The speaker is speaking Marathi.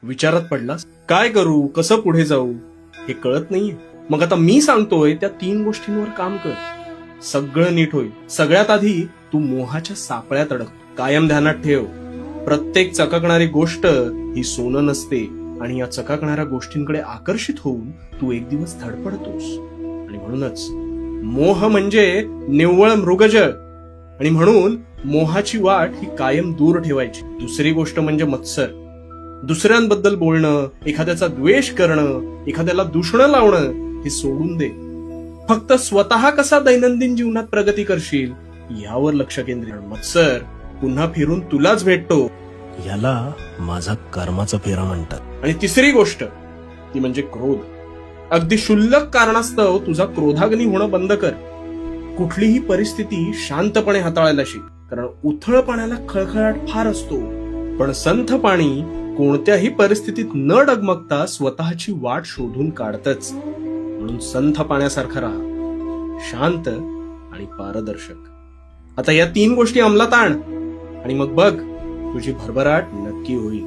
विचारात पडलास? काय करू, कसं पुढे जाऊ हे कळत नाहीये. मग आता मी सांगतोय त्या 3 गोष्टींवर काम कर. सगळं नीट होईल. सगळ्यात आधी तू मोहाच्या सापळ्यात अडक. कायम ध्यानात ठेव, प्रत्येक चकाकणारी गोष्ट ही सोनं नसते आणि या चकाकणाऱ्या गोष्टींकडे आकर्षित होऊन तू एक दिवस धडपडतोस. आणि म्हणूनच मोह म्हणजे निव्वळ मृगजळ, आणि म्हणून मोहाची वाट ही कायम दूर ठेवायची. दुसरी गोष्ट म्हणजे मत्सर. दुसऱ्यांबद्दल बोलणं, एखाद्याचा द्वेष करणं, एखाद्याला दूषणं लावणं हे सोडून दे. फक्त स्वतः कसा दैनंदिन जीवनात प्रगती करशील यावर लक्ष केंद्रित. मत्सर पुन्हा फिरून तुलाच भेटतो. याला माझा कर्माचा फेरा म्हणतात. आणि तिसरी गोष्ट ती म्हणजे क्रोध. अगदी क्षुल्लक कारणास्तव तुझा क्रोधाग्नी होणं बंद कर. कुठलीही परिस्थिती शांतपणे हाताळायला शिक, कारण उथळ पाण्याला खळखळाट फार असतो, पण संथ पाणी कोणत्याही परिस्थितीत न डगमगता स्वतःची वाट शोधून काढतच. म्हणून संथ पाण्यासारखा राहा, शांत आणि पारदर्शक. आता या 3 गोष्टी अंमलात आण आणि मग बघ तुझी भरभराट नक्की होईल.